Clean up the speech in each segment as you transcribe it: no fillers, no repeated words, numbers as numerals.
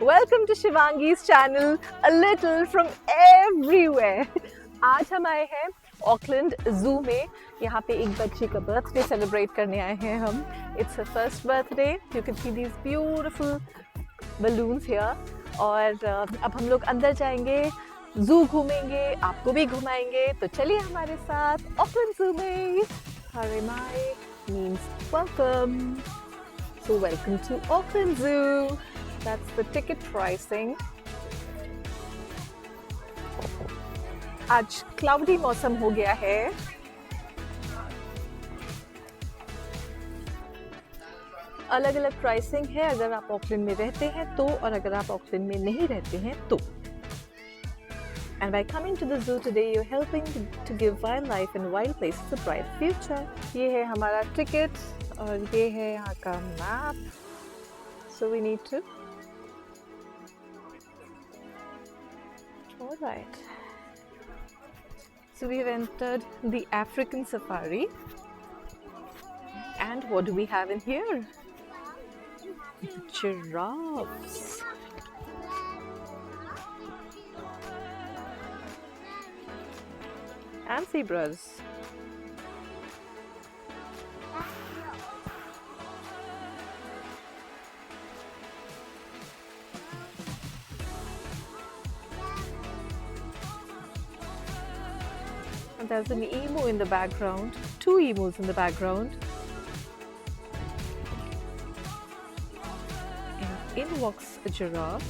Welcome to Shivangi's channel, a little from everywhere. आज हम आए हैं ऑकलैंड जू में. यहाँ पे एक बच्चे का बर्थडे सेलिब्रेट करने आए हैं हम. It's her first birthday. You can see these beautiful balloons here. और अब हम लोग अंदर जाएंगे, जू घूमेंगे, आपको भी घुमाएंगे. तो चलिए हमारे साथ ऑकलैंड जू में. Harimai means welcome. So welcome to Auckland Zoo. That's the ticket pricing. आज क्लाउडी मौसम हो गया है. अलग अलग प्राइसिंग है अगर आप ऑकलैंड में रहते हैं तो, और अगर आप ऑकलैंड में नहीं रहते हैं तो. And by coming to the zoo today, you're helping to give wildlife and wild places a bright future. ये है हमारा टिकट और ये है यहाँ का map. So we need to. All right. So we have entered the African safari. And what do we have in here? Giraffes. And zebras. And there's an emu in the background, two emus in the background. And in walks a giraffe.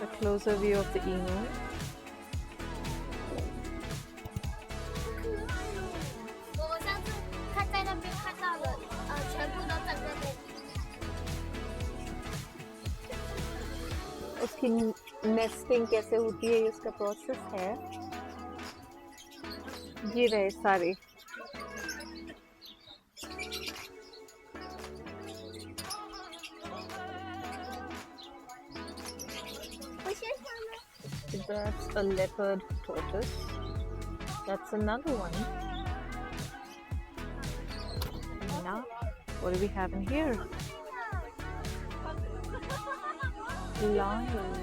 A closer view of the emu. उसकी nesting कैसे होती है, इसका process है. ये रहे सारे. That's a leopard tortoise. That's another one. Now, what do we have in here? Lions.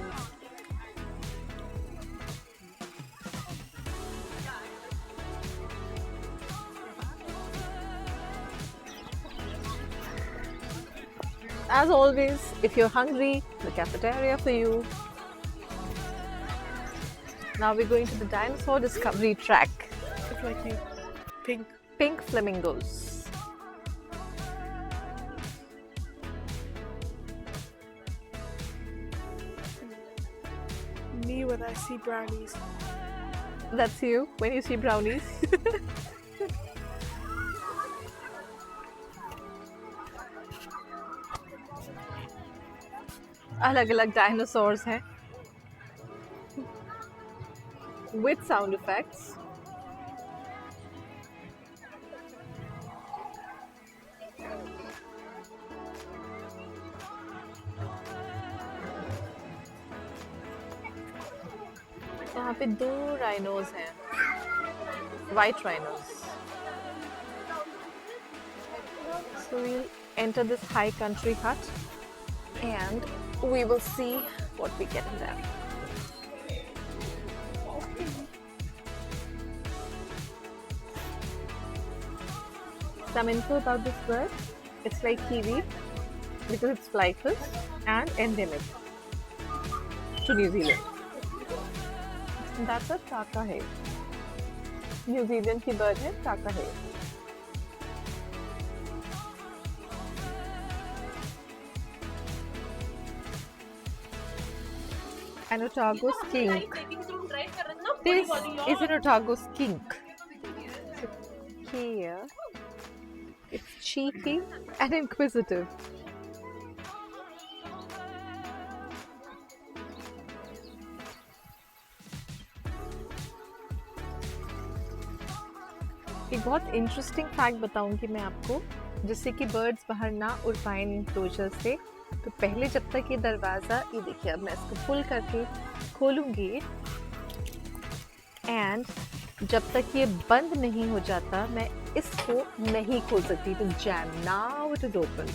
As always, if you're hungry, the cafeteria for you. Now we're going to the dinosaur discovery track. It's like a Pink flamingos. me when I see brownies. That's you when you see brownies. अलग अलग dinosaurs हैं with sound effects. यहाँ पे दो rhinos हैं, white rhinos. So we'll enter this high country hut and we will see what we get in there. Some info about this bird. It's like kiwi because it's flightless and endemic to New Zealand. That's a takahe. New Zealand की bird है takahe. An Otago skink. This is an Otago skink. So here, it's cheeky and inquisitive. एक बहुत interesting fact बताऊंगी मैं आपको, जिससे कि birds बाहर ना उड़ पाए इंक्लोजर से. तो पहले जब तक ये दरवाज़ा, ये देखिए अब मैं इसको पुल करके खोलूंगी एंड जब तक ये बंद नहीं हो जाता मैं इसको नहीं खोल सकती. तो jam. Now it is open.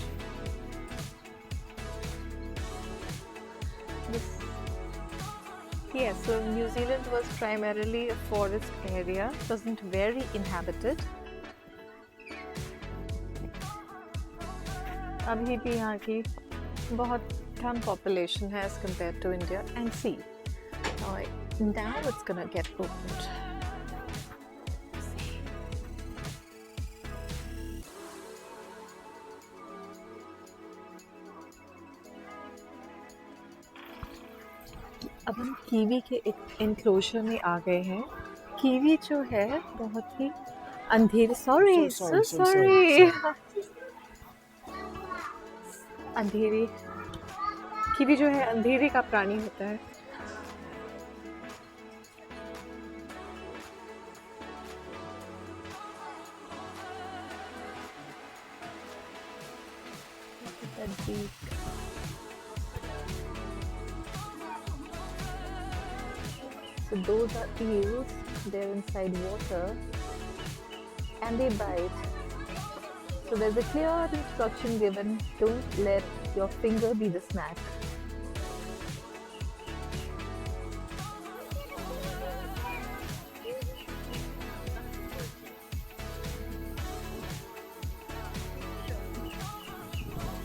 Yes, so New Zealand was primarily a forest area, wasn't very inhabited. अभी भी यहाँ की बहुत कम population है as compared to India. And see, now it's gonna get opened. अब हम कीवी के एक एनक्लोजर में आ गए हैं. कीवी जो है बहुत ही अंधेरे. सॉरी. अंधेरी कीवी जो है अंधेरे का प्राणी होता है. So those are eels. They're inside water and they bite. So there's a clear instruction given: don't let your finger be the snack.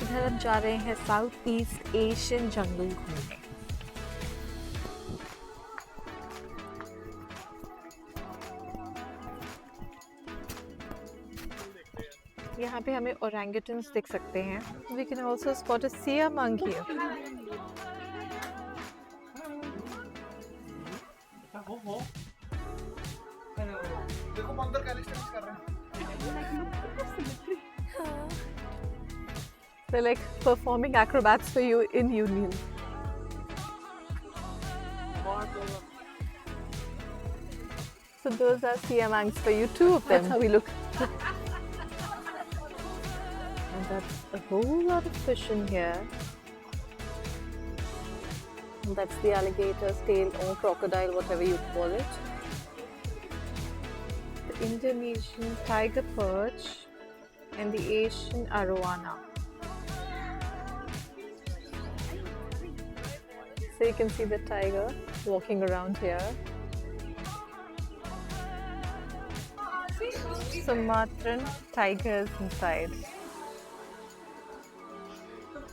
इधर हम जा रहे हैं साउथ ईस्ट एशियन जंगल घूमने. यहाँ पे हमें ओरंगुटन्स दिख सकते हैं. We can also spot a sea monkey. देखो बंदर कैलिस्टेनिक्स कर रहे हैं. They're like performing acrobats for you in union. So those are sea monks for you, two of them. That's how we look. And that's a whole lot of fish in here. And that's the alligator's tail or crocodile, whatever you call it. The Indonesian tiger perch and the Asian arowana. So you can see the tiger walking around here. Sumatran tigers inside.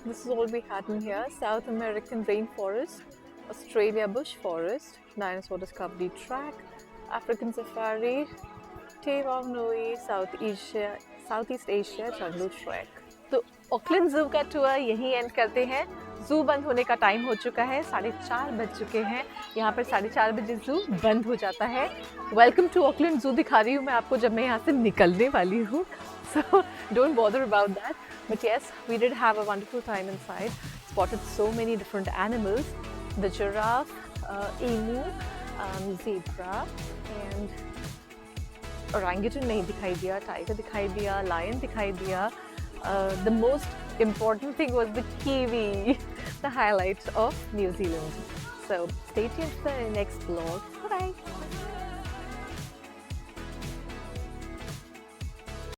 This is all we had in here. South American rainforest, Australia bush forest, dinosaur discovery track, African safari, Taiwan Noi, Southeast Asia jungle trek. तो Auckland zoo का tour यहीं and करते हैं. Zoo बंद होने का time हो चुका है. 4:30 बज चुके हैं. यहाँ पर 4:30 बजे ज़ू बंद हो जाता है. वेलकम टू ऑकलैंड ज़ू दिखा रही हूँ मैं आपको जब मैं यहाँ से निकलने वाली हूँ. So don't bother about that. But yes, we did have a wonderful time inside. Spotted so many different animals. The giraffe, emu, zebra and orangutan नहीं दिखाई दिया, tiger दिखाई दिया, lion दिखाई दिया. The most important thing was the kiwi, the highlight of New Zealand. So stay tuned for the next vlog. Bye bye.